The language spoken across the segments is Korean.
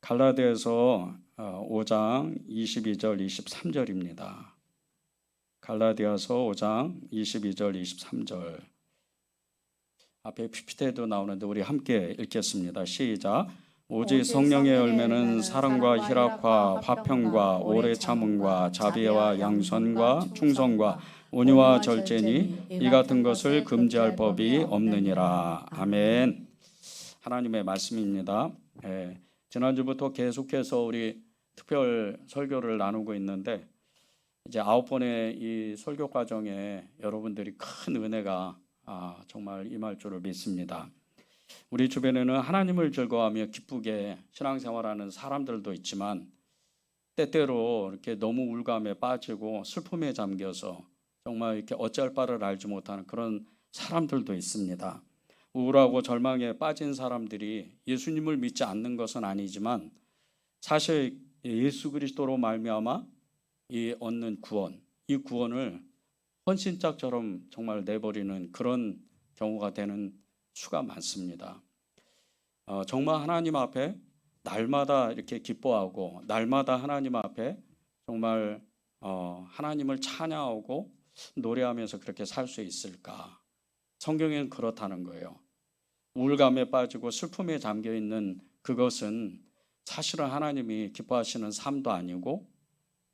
갈라디아서 5장 22절 23절입니다. 갈라디아서 5장 22절 23절 앞에 PPT에도 나오는데 우리 함께 읽겠습니다. 시작. 오직 성령의 열매는 사랑과 희락과 화평과 오래 참음과 자비와 양선과 충성과 온유와 절제니 이 같은 것을 금지할 법이 없느니라. 아멘. 하나님의 말씀입니다. 지난주부터 계속해서 우리 특별 설교를 나누고 있는데 이제 9번의 이 설교 과정에 여러분들이 큰 은혜가 정말 임할 줄을 믿습니다. 우리 주변에는 하나님을 즐거워하며 기쁘게 신앙생활하는 사람들도 있지만 때때로 이렇게 너무 우울감에 빠지고 슬픔에 잠겨서 정말 이렇게 어찌할 바를 알지 못하는 그런 사람들도 있습니다. 우울하고 절망에 빠진 사람들이 예수님을 믿지 않는 것은 아니지만 사실 예수 그리스도로 말미암아 이 얻는 구원, 이 구원을 헌신짝처럼 정말 내버리는 그런 경우가 되는 수가 많습니다. 정말 하나님 앞에 날마다 이렇게 기뻐하고 날마다 하나님 앞에 정말 하나님을 찬양하고 노래하면서 그렇게 살 수 있을까? 성경에는 그렇다는 거예요. 우울감에 빠지고 슬픔에 잠겨 있는 그것은 사실은 하나님이 기뻐하시는 삶도 아니고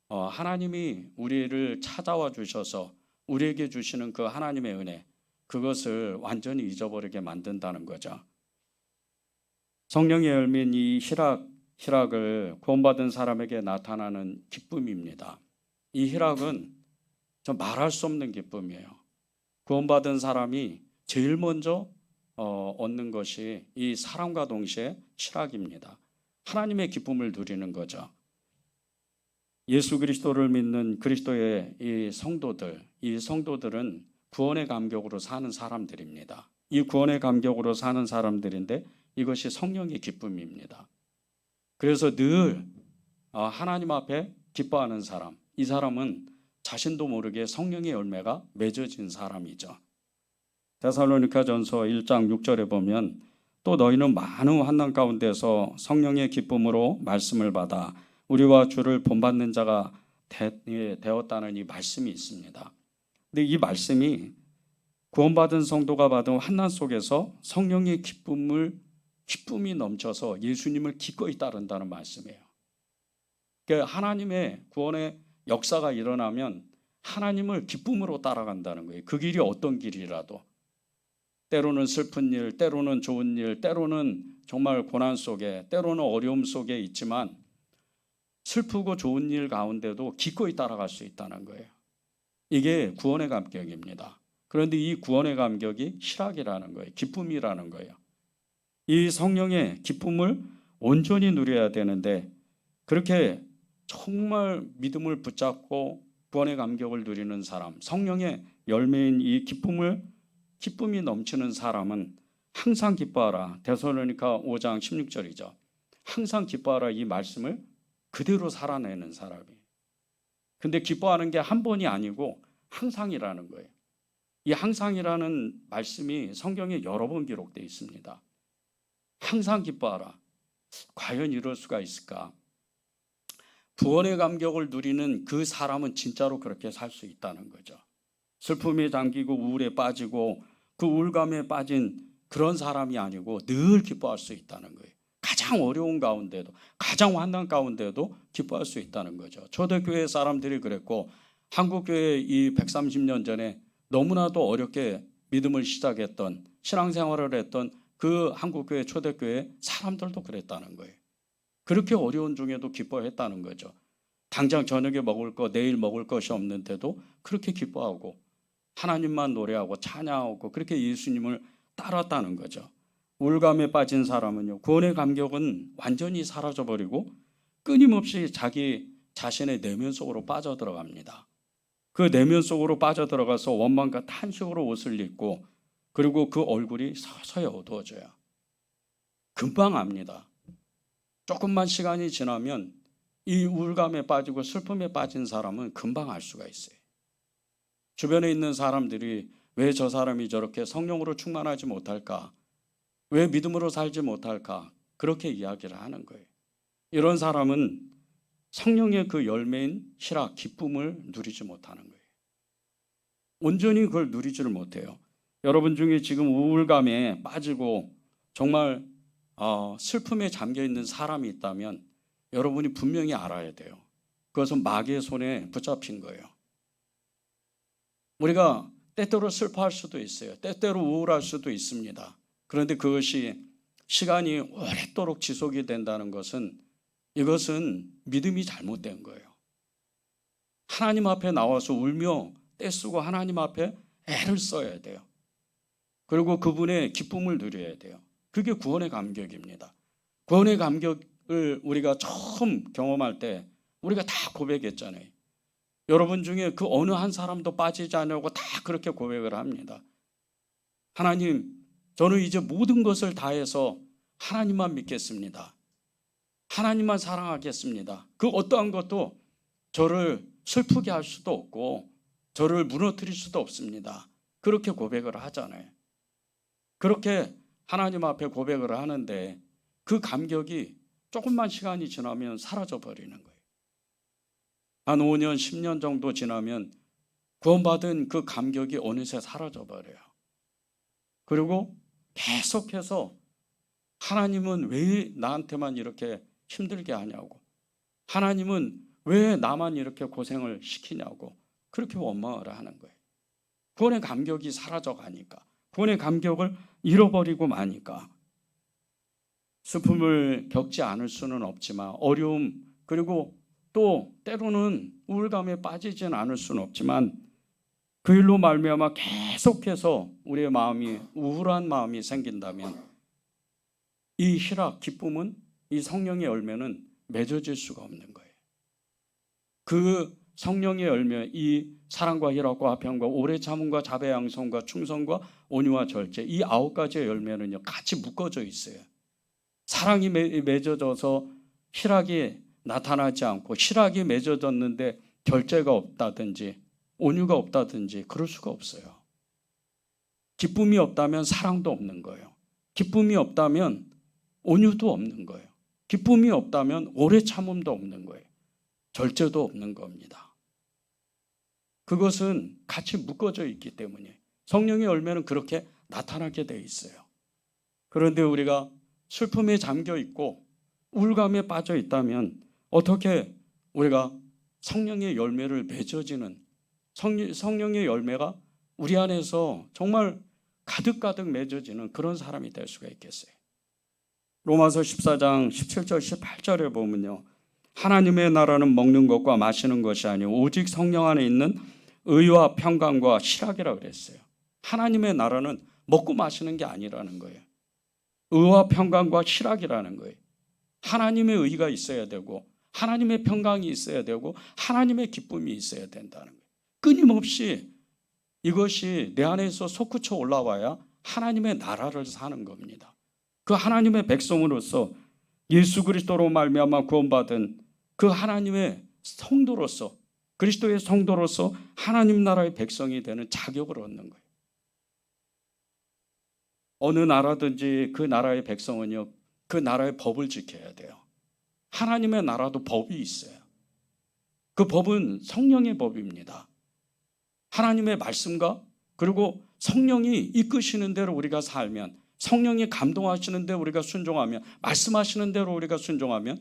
하나님이 우리를 찾아와 주셔서 우리에게 주시는 그 하나님의 은혜, 그것을 완전히 잊어버리게 만든다는 거죠. 성령의 열매인 이 희락을 구원받은 사람에게 나타나는 기쁨입니다. 이 희락은 좀 말할 수 없는 기쁨이에요. 구원받은 사람이 제일 먼저 얻는 것이 이 사랑과 동시에 희락입니다. 하나님의 기쁨을 누리는 거죠. 예수 그리스도를 믿는 그리스도의 이 성도들은 구원의 감격으로 사는 사람들입니다. 이 구원의 감격으로 사는 사람들인데 이것이 성령의 기쁨입니다. 그래서 늘 하나님 앞에 기뻐하는 사람, 이 사람은 자신도 모르게 성령의 열매가 맺어진 사람이죠. 데살로니가전서 1장 6절에 보면 또 너희는 많은 환난 가운데서 성령의 기쁨으로 말씀을 받아 우리와 주를 본받는 자가 되었다는 이 말씀이 있습니다. 근데 이 말씀이 구원받은 성도가 받은 환난 속에서 성령의 기쁨이 넘쳐서 예수님을 기꺼이 따른다는 말씀이에요. 그러니까 하나님의 구원의 역사가 일어나면 하나님을 기쁨으로 따라간다는 거예요. 그 길이 어떤 길이라도. 때로는 슬픈 일, 때로는 좋은 일, 때로는 정말 고난 속에, 때로는 어려움 속에 있지만 슬프고 좋은 일 가운데도 기꺼이 따라갈 수 있다는 거예요. 이게 구원의 감격입니다. 그런데 이 구원의 감격이 희락이라는 거예요. 기쁨이라는 거예요. 이 성령의 기쁨을 온전히 누려야 되는데 그렇게 정말 믿음을 붙잡고 구원의 감격을 누리는 사람, 성령의 열매인 이 기쁨이 넘치는 사람은 항상 기뻐하라. 데살로니가 5장 16절이죠. 항상 기뻐하라 이 말씀을 그대로 살아내는 사람이에요. 근데 기뻐하는 게 한 번이 아니고 항상이라는 거예요. 이 항상이라는 말씀이 성경에 여러 번 기록되어 있습니다. 항상 기뻐하라. 과연 이럴 수가 있을까? 구원의 감격을 누리는 그 사람은 진짜로 그렇게 살 수 있다는 거죠. 슬픔에 잠기고 우울에 빠지고 그 우울감에 빠진 그런 사람이 아니고 늘 기뻐할 수 있다는 거예요. 가장 어려운 가운데도, 가장 환난 가운데도 기뻐할 수 있다는 거죠. 초대교회 사람들이 그랬고 한국교회 이 130년 전에 너무나도 어렵게 믿음을 시작했던 신앙생활을 했던 그 한국교회 초대교회 사람들도 그랬다는 거예요. 그렇게 어려운 중에도 기뻐했다는 거죠. 당장 저녁에 먹을 거, 내일 먹을 것이 없는데도 그렇게 기뻐하고 하나님만 노래하고 찬양하고 그렇게 예수님을 따랐다는 거죠. 우울감에 빠진 사람은요, 구원의 감격은 완전히 사라져버리고 끊임없이 자기 자신의 내면 속으로 빠져들어갑니다. 그 내면 속으로 빠져들어가서 원망과 탄식으로 옷을 입고 그리고 그 얼굴이 서서히 어두워져요. 금방 압니다. 조금만 시간이 지나면 이 우울감에 빠지고 슬픔에 빠진 사람은 금방 알 수가 있어요. 주변에 있는 사람들이 왜 저 사람이 저렇게 성령으로 충만하지 못할까? 왜 믿음으로 살지 못할까? 그렇게 이야기를 하는 거예요. 이런 사람은 성령의 그 열매인 희락, 기쁨을 누리지 못하는 거예요. 온전히 그걸 누리지를 못해요. 여러분 중에 지금 우울감에 빠지고 정말 슬픔에 잠겨 있는 사람이 있다면 여러분이 분명히 알아야 돼요. 그것은 마귀의 손에 붙잡힌 거예요. 우리가 때때로 슬퍼할 수도 있어요. 때때로 우울할 수도 있습니다. 그런데 그것이 시간이 오랫도록 지속이 된다는 것은 이것은 믿음이 잘못된 거예요. 하나님 앞에 나와서 울며 떼쓰고 하나님 앞에 애를 써야 돼요. 그리고 그분의 기쁨을 누려야 돼요. 그게 구원의 감격입니다. 구원의 감격을 우리가 처음 경험할 때 우리가 다 고백했잖아요. 여러분 중에 그 어느 한 사람도 빠지지 않으려고 다 그렇게 고백을 합니다. 하나님, 저는 이제 모든 것을 다해서 하나님만 믿겠습니다. 하나님만 사랑하겠습니다. 그 어떠한 것도 저를 슬프게 할 수도 없고 저를 무너뜨릴 수도 없습니다. 그렇게 고백을 하잖아요. 그렇게 하나님 앞에 고백을 하는데 그 감격이 조금만 시간이 지나면 사라져 버리는 거예요. 한 5년, 10년 정도 지나면 구원받은 그 감격이 어느새 사라져 버려요. 그리고 계속해서 하나님은 왜 나한테만 이렇게 힘들게 하냐고, 하나님은 왜 나만 이렇게 고생을 시키냐고 그렇게 원망을 하는 거예요. 구원의 감격이 사라져 가니까, 구원의 감격을 잃어버리고 마니까. 슬픔을 겪지 않을 수는 없지만, 어려움 그리고 또 때로는 우울감에 빠지진 않을 수는 없지만 그 일로 말미암아 계속해서 우리의 마음이 우울한 마음이 생긴다면 이 희락, 기쁨은, 이 성령의 열매는 맺어질 수가 없는 거예요. 그 성령의 열매, 이 사랑과 희락과 화평과 오래 참음과 자배 양성과 충성과 온유와 절제, 이 9가지의 열매는요 같이 묶어져 있어요. 사랑이 맺어져서 희락이 나타나지 않고 희락이 맺어졌는데 절제가 없다든지 온유가 없다든지 그럴 수가 없어요. 기쁨이 없다면 사랑도 없는 거예요. 기쁨이 없다면 온유도 없는 거예요. 기쁨이 없다면 오래 참음도 없는 거예요. 절제도 없는 겁니다. 그것은 같이 묶어져 있기 때문에 성령의 열매는 그렇게 나타나게 돼 있어요. 그런데 우리가 슬픔에 잠겨 있고 우울감에 빠져 있다면 어떻게 우리가 성령의 열매를 맺어지는, 성령의 열매가 우리 안에서 정말 가득가득 맺어지는 그런 사람이 될 수가 있겠어요? 로마서 14장 17절 18절에 보면요, 하나님의 나라는 먹는 것과 마시는 것이 아니오 오직 성령 안에 있는 의와 평강과 희락이라고 그랬어요. 하나님의 나라는 먹고 마시는 게 아니라는 거예요. 의와 평강과 희락이라는 거예요. 하나님의 의가 있어야 되고 하나님의 평강이 있어야 되고 하나님의 기쁨이 있어야 된다는 거예요. 끊임없이 이것이 내 안에서 솟구쳐 올라와야 하나님의 나라를 사는 겁니다. 그 하나님의 백성으로서 예수 그리스도로 말미암아 구원받은 그 하나님의 성도로서, 그리스도의 성도로서 하나님 나라의 백성이 되는 자격을 얻는 거예요. 어느 나라든지 그 나라의 백성은요 그 나라의 법을 지켜야 돼요. 하나님의 나라도 법이 있어요. 그 법은 성령의 법입니다. 하나님의 말씀과 그리고 성령이 이끄시는 대로 우리가 살면, 성령이 감동하시는 대로 우리가 순종하면, 말씀하시는 대로 우리가 순종하면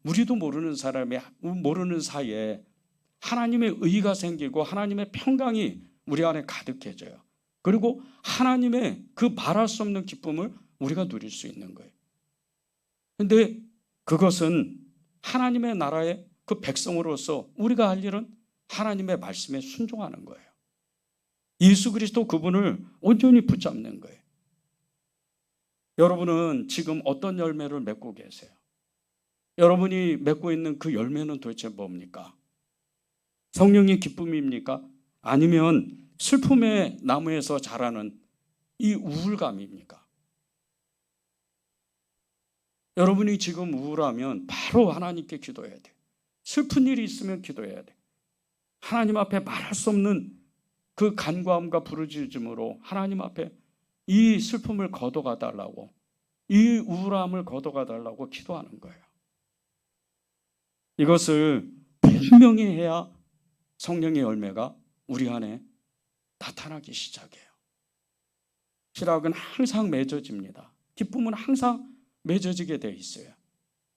우리도 모르는 사이에 하나님의 의가 생기고 하나님의 평강이 우리 안에 가득해져요. 그리고 하나님의 그 말할 수 없는 기쁨을 우리가 누릴 수 있는 거예요. 그런데 그것은 하나님의 나라의 그 백성으로서 우리가 할 일은 하나님의 말씀에 순종하는 거예요. 예수 그리스도 그분을 온전히 붙잡는 거예요. 여러분은 지금 어떤 열매를 맺고 계세요? 여러분이 맺고 있는 그 열매는 도대체 뭡니까? 성령의 기쁨입니까? 아니면 슬픔의 나무에서 자라는 이 우울감입니까? 여러분이 지금 우울하면 바로 하나님께 기도해야 돼요. 슬픈 일이 있으면 기도해야 돼요. 하나님 앞에 말할 수 없는 그 간구함과 부르짖음으로 하나님 앞에 이 슬픔을 거둬가 달라고, 이 우울함을 걷어가 달라고 기도하는 거예요. 이것을 분명히 해야 성령의 열매가 우리 안에 나타나기 시작해요. 희락은 항상 맺어집니다. 기쁨은 항상 맺어지게 돼 있어요.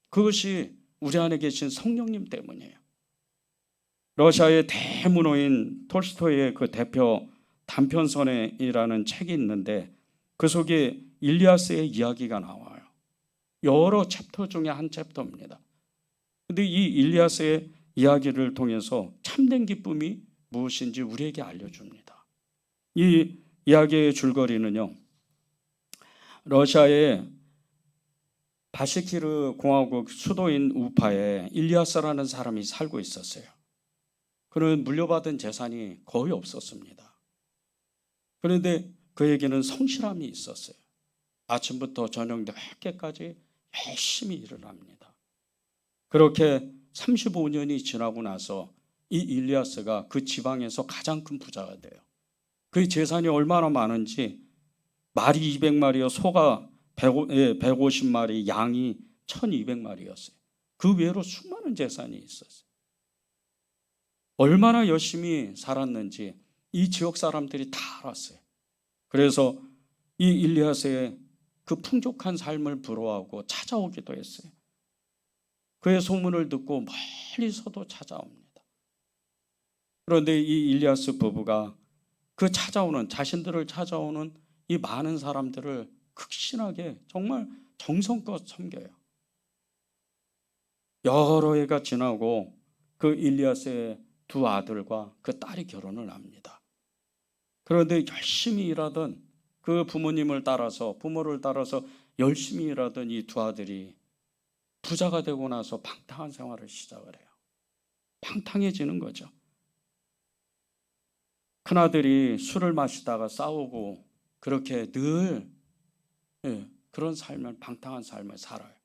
그것이 우리 안에 계신 성령님 때문이에요. 러시아의 대문호인 톨스토이의 그 대표 단편선이라는 책이 있는데 그 속에 일리아스의 이야기가 나와요. 여러 챕터 중에 한 챕터입니다. 근데 이 일리아스의 이야기를 통해서 참된 기쁨이 무엇인지 우리에게 알려줍니다. 이 이야기의 줄거리는요, 러시아의 바시키르 공화국 수도인 우파에 일리아스라는 사람이 살고 있었어요. 그는 물려받은 재산이 거의 없었습니다. 그런데 그에게는 성실함이 있었어요. 아침부터 저녁 늦게까지 열심히 일을 합니다. 그렇게 35년이 지나고 나서 이 일리아스가 그 지방에서 가장 큰 부자가 돼요. 그의 재산이 얼마나 많은지 말이 200마리요, 소가 150마리, 양이 1200마리였어요. 그 외로 수많은 재산이 있었어요. 얼마나 열심히 살았는지 이 지역 사람들이 다 알았어요. 그래서 이 일리아스의 그 풍족한 삶을 부러워하고 찾아오기도 했어요. 그의 소문을 듣고 멀리서도 찾아옵니다. 그런데 이 일리아스 부부가 그 자신들을 찾아오는 이 많은 사람들을 극신하게 정말 정성껏 섬겨요. 여러 해가 지나고 그 일리아스의 두 아들과 그 딸이 결혼을 합니다. 그런데 열심히 일하던 그 부모를 따라서 열심히 일하던 이 두 아들이 부자가 되고 나서 방탕한 생활을 시작을 해요. 방탕해지는 거죠. 큰아들이 술을 마시다가 싸우고 그렇게 늘 그런 방탕한 삶을 살아요.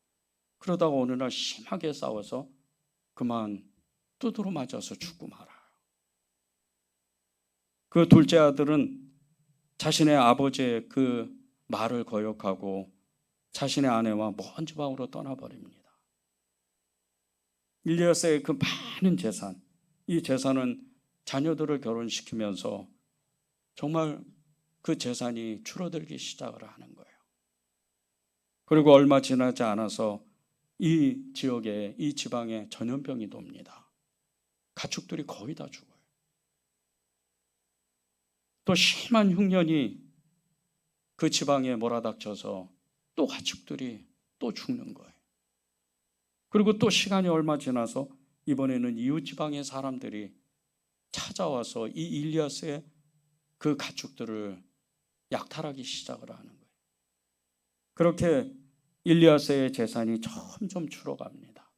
그러다가 어느 날 심하게 싸워서 그만 두드러 맞아서 죽고 말아요. 그 둘째 아들은 자신의 아버지의 그 말을 거역하고 자신의 아내와 먼 지방으로 떠나버립니다. 일리아스의 그 많은 재산, 이 재산은 자녀들을 결혼시키면서 정말 그 재산이 줄어들기 시작을 하는 거예요. 그리고 얼마 지나지 않아서 이 지역에, 이 지방에 전염병이 돕니다. 가축들이 거의 다 죽어요. 또 심한 흉년이 그 지방에 몰아닥쳐서 또 가축들이 또 죽는 거예요. 그리고 또 시간이 얼마 지나서 이번에는 이웃 지방의 사람들이 찾아와서 이 일리아스의 그 가축들을 약탈하기 시작을 하는 거예요. 그렇게 일리아스의 재산이 점점 줄어갑니다.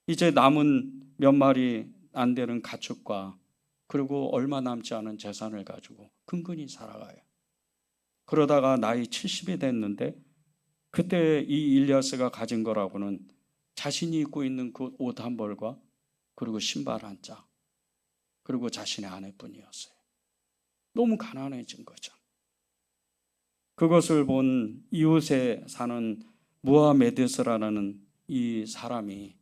이제 남은 몇 마리 안 되는 가축과 그리고 얼마 남지 않은 재산을 가지고 근근히 살아가요. 그러다가 나이 70이 됐는데 그때 이 일리아스가 가진 거라고는 자신이 입고 있는 그 옷 한 벌과 그리고 신발 한 짝 그리고 자신의 아내뿐이었어요. 너무 가난해진 거죠. 그것을 본 이웃에 사는 무하메드스라는 이 사람이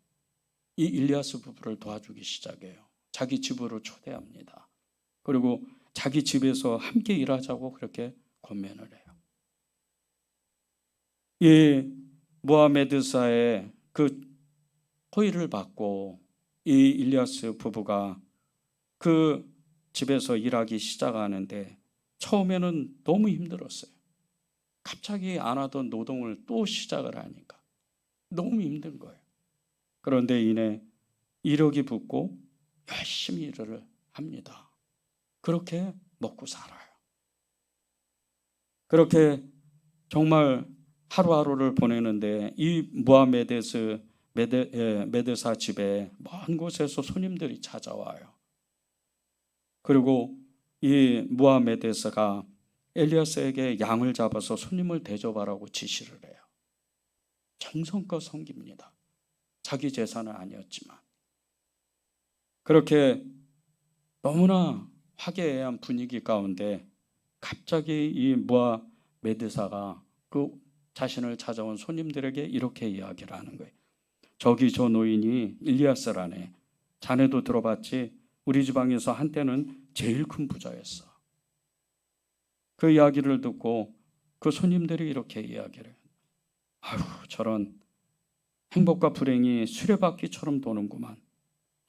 이 일리아스 부부를 도와주기 시작해요. 자기 집으로 초대합니다. 그리고 자기 집에서 함께 일하자고 그렇게 권면을 해요. 이 무하메드사의 그 호의를 받고 이 일리아스 부부가 그 집에서 일하기 시작하는데 처음에는 너무 힘들었어요. 갑자기 안 하던 노동을 또 시작을 하니까 너무 힘든 거예요. 그런데 이내 이력이 붙고 열심히 일을 합니다. 그렇게 먹고 살아요. 그렇게 정말 하루하루를 보내는데 이 메드사 집에 먼 곳에서 손님들이 찾아와요. 그리고 이 무하메드사가 엘리아스에게 양을 잡아서 손님을 대접하라고 지시를 해요. 정성껏 섬깁니다. 자기 재산은 아니었지만. 그렇게 너무나 화기애애한 분위기 가운데 갑자기 이 무하메드사가 그 자신을 찾아온 손님들에게 이렇게 이야기를 하는 거예요. 저기 저 노인이 일리아스라네. 자네도 들어봤지? 우리 지방에서 한때는 제일 큰 부자였어. 그 이야기를 듣고 그 손님들이 이렇게 이야기를 해요. 아유, 저런 행복과 불행이 수레바퀴처럼 도는구만.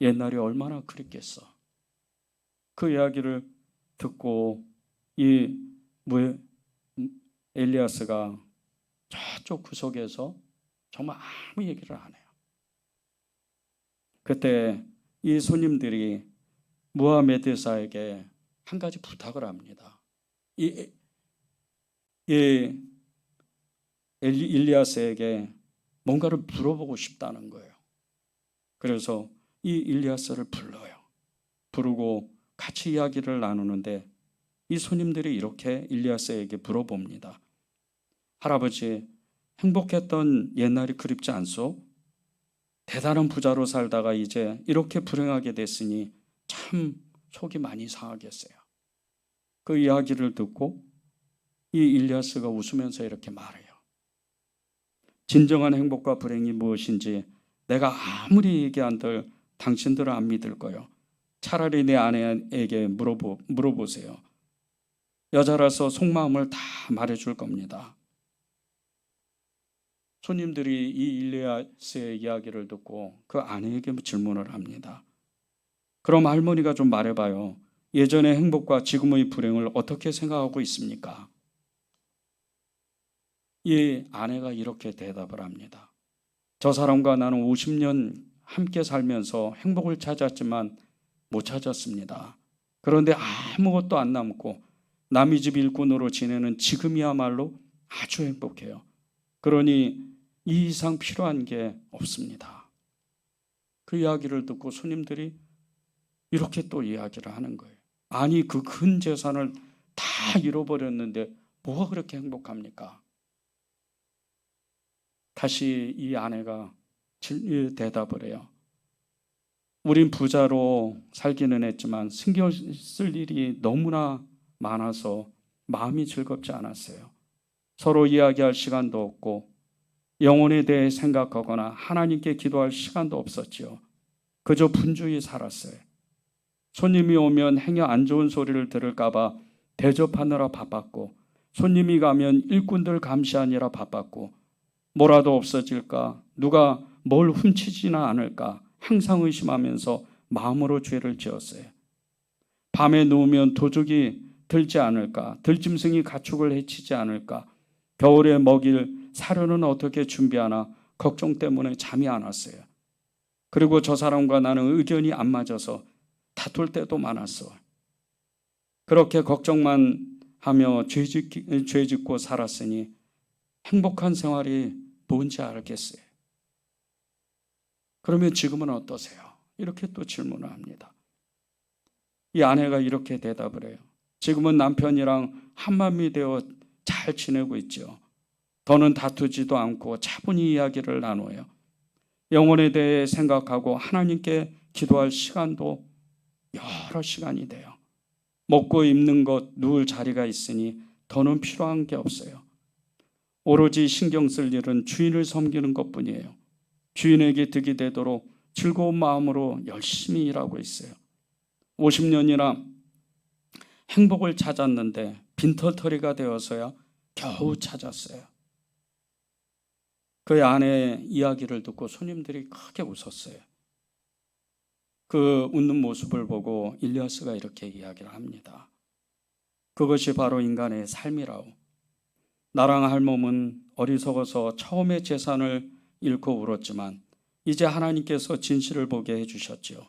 옛날이 얼마나 그립겠어. 그 이야기를 듣고 이 엘리야스가 저쪽 구석에서 정말 아무 얘기를 안 해요. 그때 이 손님들이 무하메드사에게 한 가지 부탁을 합니다. 이 일리아스에게 뭔가를 물어보고 싶다는 거예요. 그래서 이 일리아스를 불러요. 부르고 같이 이야기를 나누는데 이 손님들이 이렇게 일리아스에게 물어봅니다. 할아버지, 행복했던 옛날이 그립지 않소? 대단한 부자로 살다가 이제 이렇게 불행하게 됐으니 참 속이 많이 상하겠어요. 그 이야기를 듣고 이 일리아스가 웃으면서 이렇게 말해요. 진정한 행복과 불행이 무엇인지 내가 아무리 얘기한들 당신들은 안 믿을 거요. 차라리 내 아내에게 물어보세요. 여자라서 속마음을 다 말해줄 겁니다. 손님들이 이 일리아스의 이야기를 듣고 그 아내에게 질문을 합니다. 그럼 할머니가 좀 말해봐요. 예전의 행복과 지금의 불행을 어떻게 생각하고 있습니까? 이 아내가 이렇게 대답을 합니다. 저 사람과 나는 50년 함께 살면서 행복을 찾았지만 못 찾았습니다. 그런데 아무것도 안 남고 남의 집 일꾼으로 지내는 지금이야말로 아주 행복해요. 그러니 이 이상 필요한 게 없습니다. 그 이야기를 듣고 손님들이 이렇게 또 이야기를 하는 거예요. 아니, 그 큰 재산을 다 잃어버렸는데 뭐가 그렇게 행복합니까? 다시 이 아내가 대답을 해요. 우린 부자로 살기는 했지만 신경 쓸 일이 너무나 많아서 마음이 즐겁지 않았어요. 서로 이야기할 시간도 없고 영혼에 대해 생각하거나 하나님께 기도할 시간도 없었지요. 그저 분주히 살았어요. 손님이 오면 행여 안 좋은 소리를 들을까 봐 대접하느라 바빴고 손님이 가면 일꾼들 감시하느라 바빴고 뭐라도 없어질까 누가 뭘 훔치지나 않을까 항상 의심하면서 마음으로 죄를 지었어요. 밤에 누우면 도둑이 들지 않을까 들짐승이 가축을 해치지 않을까 겨울에 먹일 사료는 어떻게 준비하나 걱정 때문에 잠이 안 왔어요. 그리고 저 사람과 나는 의견이 안 맞아서 다툴 때도 많았어. 그렇게 걱정만 하며 죄 짓고 살았으니 행복한 생활이 뭔지 알겠어요. 그러면 지금은 어떠세요? 이렇게 또 질문을 합니다. 이 아내가 이렇게 대답을 해요. 지금은 남편이랑 한마음이 되어 잘 지내고 있죠. 더는 다투지도 않고 차분히 이야기를 나눠요. 영혼에 대해 생각하고 하나님께 기도할 시간도 여러 시간이 돼요. 먹고 입는 것, 누울 자리가 있으니 더는 필요한 게 없어요. 오로지 신경 쓸 일은 주인을 섬기는 것뿐이에요. 주인에게 득이 되도록 즐거운 마음으로 열심히 일하고 있어요. 50년이나 행복을 찾았는데 빈털터리가 되어서야 겨우 찾았어요. 그의 아내의 이야기를 듣고 손님들이 크게 웃었어요. 그 웃는 모습을 보고 일리아스가 이렇게 이야기를 합니다. 그것이 바로 인간의 삶이라오. 나랑 할멈은 어리석어서 처음에 재산을 잃고 울었지만 이제 하나님께서 진실을 보게 해주셨지요.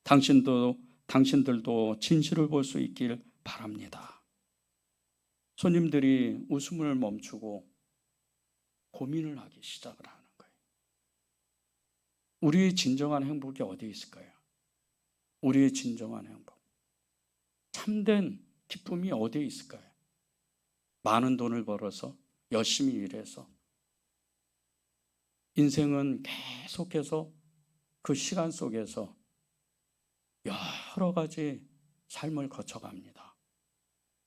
당신들도 진실을 볼 수 있길 바랍니다. 손님들이 웃음을 멈추고 고민을 하기 시작을 하는 거예요. 우리의 진정한 행복이 어디에 있을까요? 우리의 진정한 행복, 참된 기쁨이 어디에 있을까요? 많은 돈을 벌어서 열심히 일해서 인생은 계속해서 그 시간 속에서 여러 가지 삶을 거쳐갑니다.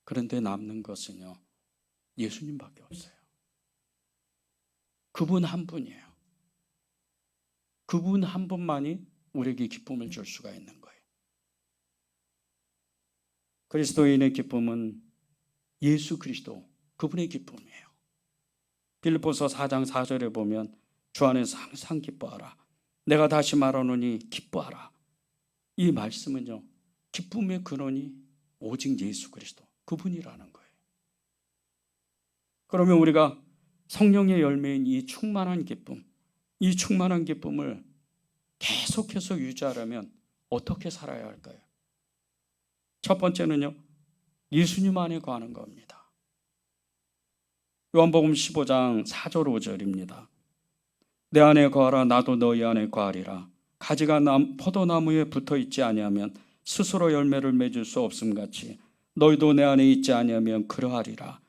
그런데 남는 것은요, 예수님밖에 없어요. 그분 한 분이에요. 그분 한 분만이 우리에게 기쁨을 줄 수가 있는 거예요. 그리스도인의 기쁨은 예수 그리스도, 그분의 기쁨이에요. 빌립보서 4장 4절에 보면 주 안에서 항상 기뻐하라. 내가 다시 말하노니 기뻐하라. 이 말씀은요, 기쁨의 근원이 오직 예수 그리스도, 그분이라는 거예요. 그러면 우리가 성령의 열매인 이 충만한 기쁨, 이 충만한 기쁨을 계속해서 유지하려면 어떻게 살아야 할까요? 첫 번째는요, 예수님 안에 거하는 겁니다. 요한복음 15장 4절 5절입니다. 내 안에 거하라 나도 너희 안에 거하리라. 가지가 포도나무에 붙어 있지 아니하면 스스로 열매를 맺을 수 없음같이 너희도 내 안에 있지 아니하면 그러하리라.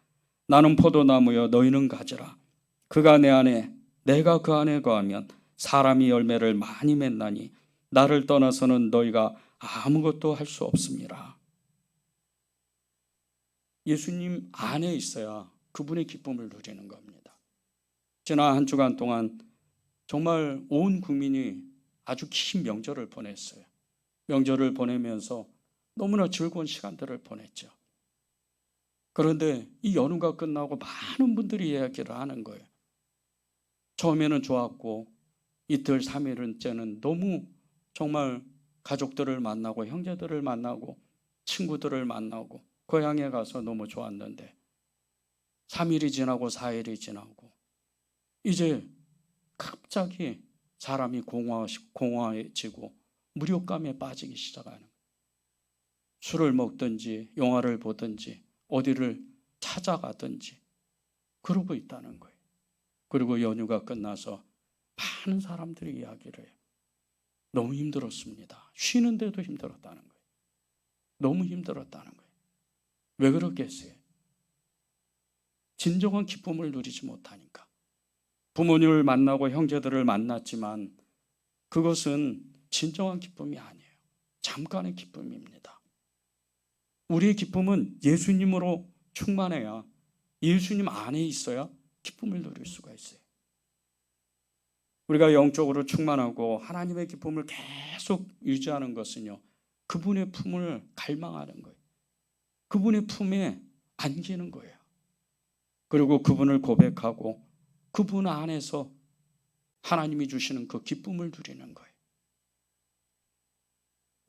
나는 포도나무여 너희는 가지라. 그가 내 안에 내가 그 안에 거하면 사람이 열매를 많이 맺나니 나를 떠나서는 너희가 아무것도 할 수 없습니다. 예수님 안에 있어야 그분의 기쁨을 누리는 겁니다. 지난 한 주간 동안 정말 온 국민이 아주 긴 명절을 보냈어요. 명절을 보내면서 너무나 즐거운 시간들을 보냈죠. 그런데 이 연휴가 끝나고 많은 분들이 이야기를 하는 거예요. 처음에는 좋았고 이틀 3일째는 너무 정말 가족들을 만나고 형제들을 만나고 친구들을 만나고 고향에 가서 너무 좋았는데 3일이 지나고 4일이 지나고 이제 갑자기 사람이 공허해지고 무력감에 빠지기 시작하는 거예요. 술을 먹든지 영화를 보든지 어디를 찾아가든지 그러고 있다는 거예요. 그리고 연휴가 끝나서 많은 사람들이 이야기를 해요. 너무 힘들었습니다. 쉬는데도 힘들었다는 거예요. 너무 힘들었다는 거예요. 왜 그러겠어요? 진정한 기쁨을 누리지 못하니까. 부모님을 만나고 형제들을 만났지만 그것은 진정한 기쁨이 아니에요. 잠깐의 기쁨입니다. 우리의 기쁨은 예수님으로 충만해야, 예수님 안에 있어야 기쁨을 누릴 수가 있어요. 우리가 영적으로 충만하고 하나님의 기쁨을 계속 유지하는 것은요, 그분의 품을 갈망하는 거예요. 그분의 품에 안기는 거예요. 그리고 그분을 고백하고 그분 안에서 하나님이 주시는 그 기쁨을 누리는 거예요.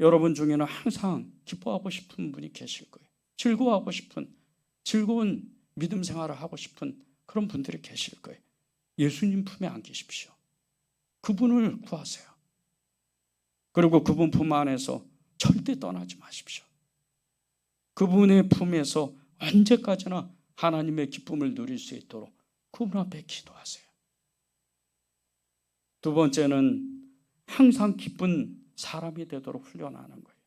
여러분 중에는 항상 기뻐하고 싶은 분이 계실 거예요. 즐거워하고 싶은, 즐거운 믿음 생활을 하고 싶은 그런 분들이 계실 거예요. 예수님 품에 안기십시오. 그분을 구하세요. 그리고 그분 품 안에서 절대 떠나지 마십시오. 그분의 품에서 언제까지나 하나님의 기쁨을 누릴 수 있도록 그분 앞에 기도하세요. 두 번째는 항상 기쁜 사람이 되도록 훈련하는 거예요.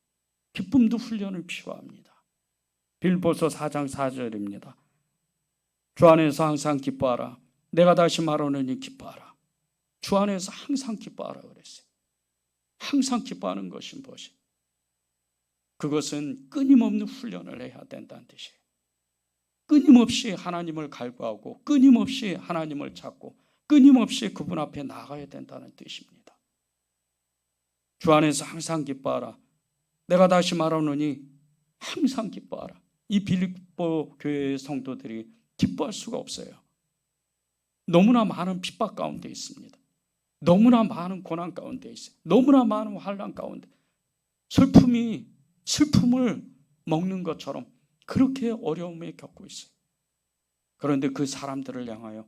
기쁨도 훈련을 필요합니다. 빌립보서 4장 4절입니다. 주 안에서 항상 기뻐하라. 내가 다시 말하노니 기뻐하라. 주 안에서 항상 기뻐하라 그랬어요. 항상 기뻐하는 것이 무엇이? 그것은 끊임없는 훈련을 해야 된다는 뜻이에요. 끊임없이 하나님을 갈구하고 끊임없이 하나님을 찾고 끊임없이 그분 앞에 나가야 된다는 뜻입니다. 주 안에서 항상 기뻐하라. 내가 다시 말하노니 항상 기뻐하라. 이 빌립보 교회의 성도들이 기뻐할 수가 없어요. 너무나 많은 핍박 가운데 있습니다. 너무나 많은 고난 가운데 있어요. 너무나 많은 환난 가운데 슬픔을 먹는 것처럼 그렇게 어려움에 겪고 있어요. 그런데 그 사람들을 향하여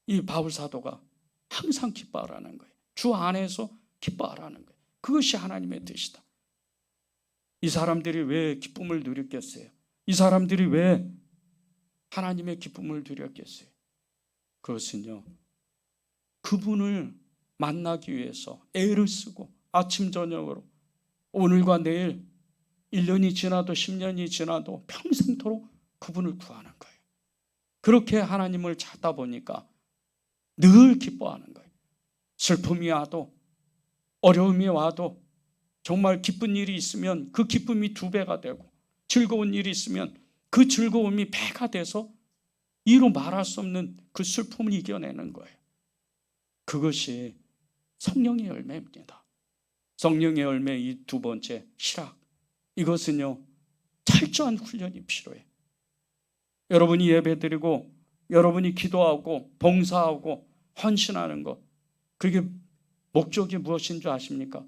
이 바울 사도가 항상 기뻐하라는 거예요. 주 안에서 기뻐하라는 거예요. 그것이 하나님의 뜻이다. 이 사람들이 왜 기쁨을 누렸겠어요? 이 사람들이 왜 하나님의 기쁨을 누렸겠어요? 그것은요, 그분을 만나기 위해서 애를 쓰고 아침 저녁으로 오늘과 내일 1년이 지나도 10년이 지나도 평생토록 그분을 구하는 거예요. 그렇게 하나님을 찾다 보니까 늘 기뻐하는 거예요. 슬픔이 와도 어려움이 와도 정말 기쁜 일이 있으면 그 기쁨이 2배가 되고 즐거운 일이 있으면 그 즐거움이 배가 돼서 이로 말할 수 없는 그 슬픔을 이겨내는 거예요. 그것이 성령의 열매입니다. 성령의 열매 이 두 번째 실학. 이것은요, 철저한 훈련이 필요해요. 여러분이 예배드리고 여러분이 기도하고 봉사하고 헌신하는 것, 그게 목적이 무엇인 줄 아십니까?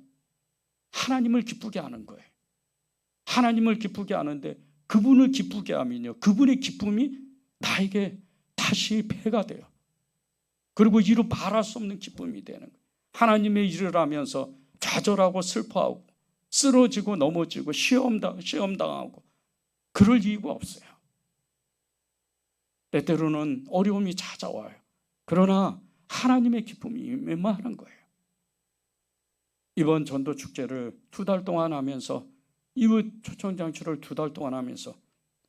하나님을 기쁘게 하는 거예요. 하나님을 기쁘게 하는데 그분을 기쁘게 하면요, 그분의 기쁨이 나에게 다시 배가 돼요. 그리고 이루 말할 수 없는 기쁨이 되는 거예요. 하나님의 일을 하면서 좌절하고 슬퍼하고 쓰러지고 넘어지고 시험당하고 그럴 이유가 없어요. 때때로는 어려움이 찾아와요. 그러나 하나님의 기쁨이 임하는 거예요. 이번 전도 축제를 2달 동안 하면서, 이후 초청장치를 2달 동안 하면서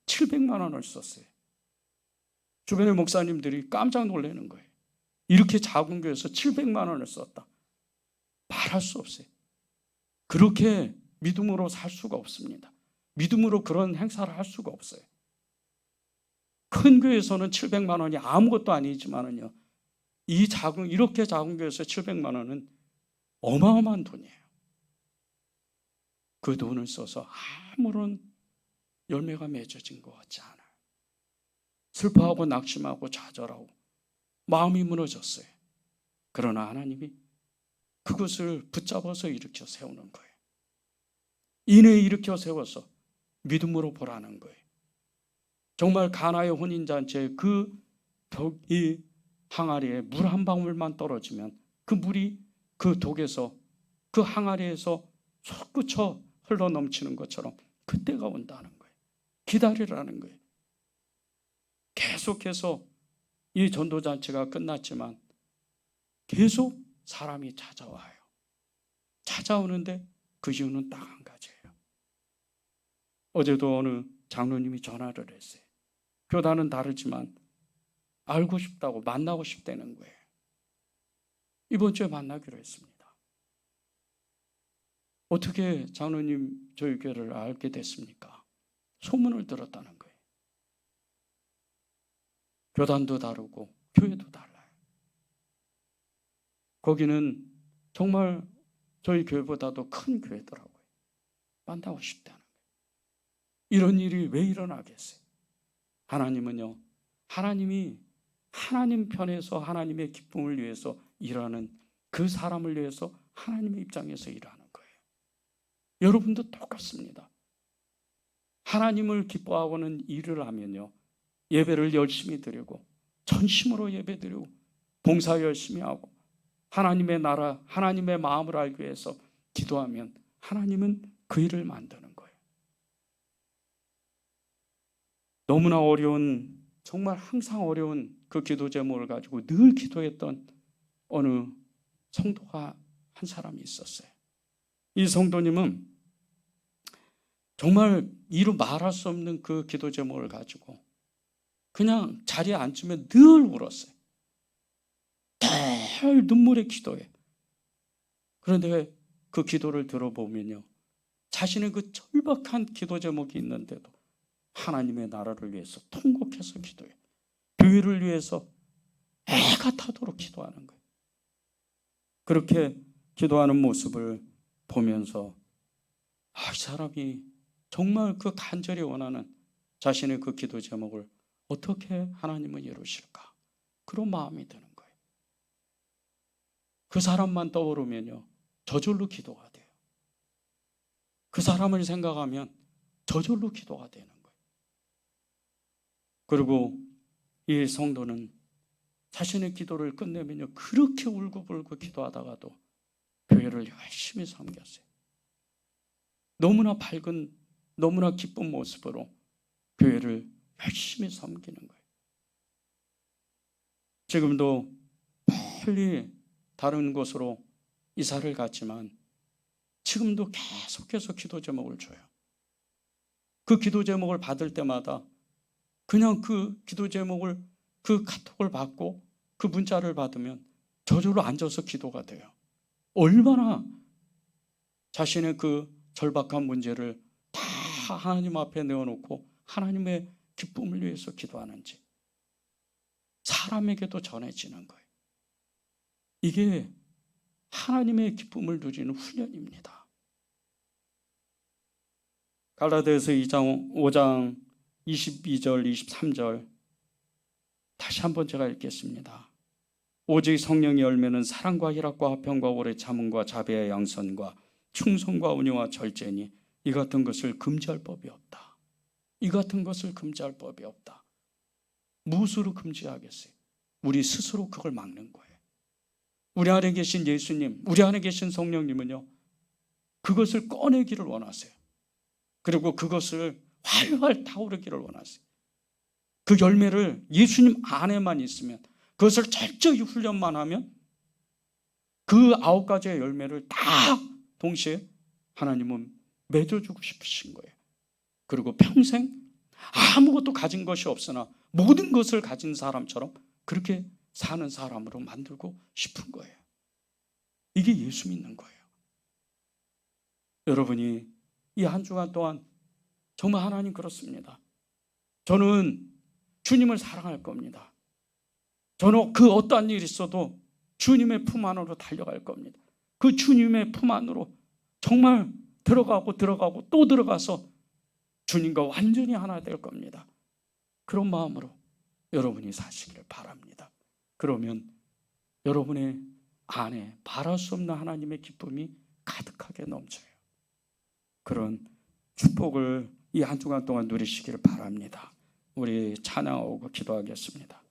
700만 원을 썼어요. 주변의 목사님들이 깜짝 놀라는 거예요. 이렇게 작은 교회에서 700만 원을 썼다. 말할 수 없어요. 그렇게 믿음으로 살 수가 없습니다. 믿음으로 그런 행사를 할 수가 없어요. 큰 교회에서는 700만 원이 아무것도 아니지만은요, 이렇게 작은 교회에서 700만 원은 어마어마한 돈이에요. 그 돈을 써서 아무런 열매가 맺어진 것 같지 않아요. 슬퍼하고 낙심하고 좌절하고 마음이 무너졌어요. 그러나 하나님이 그것을 붙잡아서 일으켜 세우는 거예요. 이내 일으켜 세워서 믿음으로 보라는 거예요. 정말 가나의 혼인잔치에 이 항아리에 물 한 방울만 떨어지면 그 물이 그 독에서, 그 항아리에서 솟구쳐 흘러넘치는 것처럼 그때가 온다는 거예요. 기다리라는 거예요. 계속해서 이 전도잔치가 끝났지만 계속 사람이 찾아와요. 찾아오는데 그 이유는 딱 한 가지예요. 어제도 어느 장로님이 전화를 했어요. 교단은 다르지만 알고 싶다고, 만나고 싶다는 거예요. 이번 주에 만나기로 했습니다. 어떻게 장로님 저희 교회를 알게 됐습니까? 소문을 들었다는 거예요. 교단도 다르고 교회도 달라요. 거기는 정말 저희 교회보다도 큰 교회더라고요. 만나고 싶다는 거예요. 이런 일이 왜 일어나겠어요? 하나님은요, 하나님이 하나님 편에서 하나님의 기쁨을 위해서 일하는, 그 사람을 위해서 하나님의 입장에서 일하는 거예요. 여러분도 똑같습니다. 하나님을 기뻐하고는 일을 하면요, 예배를 열심히 드리고 전심으로 예배 드리고 봉사 열심히 하고 하나님의 나라, 하나님의 마음을 알기 위해서 기도하면 하나님은 그 일을 만드는 거예요. 너무나 어려운, 정말 항상 어려운 그 기도 제목을 가지고 늘 기도했던 어느 성도가 한 사람이 있었어요. 이 성도님은 정말 이루 말할 수 없는 그 기도 제목을 가지고 그냥 자리에 앉으면 늘 울었어요. 늘 눈물의 기도에. 그런데 그 기도를 들어보면요, 자신의 그 절박한 기도 제목이 있는데도 하나님의 나라를 위해서 통곡해서 기도해요. 교회를 위해서 애가 타도록 기도하는 거예요. 그렇게 기도하는 모습을 보면서 이 사람이 정말 그 간절히 원하는 자신의 그 기도 제목을 어떻게 하나님은 이루실까, 그런 마음이 드는 거예요. 그 사람만 떠오르면요, 저절로 기도가 돼요. 그 사람을 생각하면 저절로 기도가 되는 거예요. 그리고 이 성도는 자신의 기도를 끝내면요, 그렇게 울고불고 기도하다가도 교회를 열심히 섬겼어요. 너무나 밝은, 너무나 기쁜 모습으로 교회를 열심히 섬기는 거예요. 지금도 빨리 다른 곳으로 이사를 갔지만 지금도 계속해서 기도 제목을 줘요. 그 기도 제목을 받을 때마다 그냥 그 기도 제목을, 그 카톡을 받고 그 문자를 받으면 저절로 앉아서 기도가 돼요. 얼마나 자신의 그 절박한 문제를 다 하나님 앞에 내어놓고 하나님의 기쁨을 위해서 기도하는지. 사람에게도 전해지는 거예요. 이게 하나님의 기쁨을 누리는 훈련입니다. 갈라디아서 5장 22절 23절 다시 한번 제가 읽겠습니다. 오직 성령의 열매는 사랑과 희락과 화평과 오래 참음과 자비와 양선과 충성과 온유와 절제니 이 같은 것을 금지할 법이 없다. 이 같은 것을 금지할 법이 없다. 무엇으로 금지하겠어요? 우리 스스로 그걸 막는 거예요. 우리 안에 계신 예수님, 우리 안에 계신 성령님은요, 그것을 꺼내기를 원하세요. 그리고 그것을 활활 타오르기를 원하세요. 그 열매를 예수님 안에만 있으면, 그것을 철저히 훈련만 하면 그 9가지의 열매를 다 동시에 하나님은 맺어주고 싶으신 거예요. 그리고 평생 아무것도 가진 것이 없으나 모든 것을 가진 사람처럼 그렇게 사는 사람으로 만들고 싶은 거예요. 이게 예수 믿는 거예요. 여러분이 이 한 주간 동안 정말 하나님 그렇습니다. 저는 주님을 사랑할 겁니다. 저는 그 어떠한 일이 있어도 주님의 품 안으로 달려갈 겁니다. 그 주님의 품 안으로 정말 들어가고 또 들어가서 주님과 완전히 하나 될 겁니다. 그런 마음으로 여러분이 사시기를 바랍니다. 그러면 여러분의 안에 바랄 수 없는 하나님의 기쁨이 가득하게 넘쳐요. 그런 축복을 이 한 주간 동안 누리시기를 바랍니다. 우리 찬양하고 기도하겠습니다.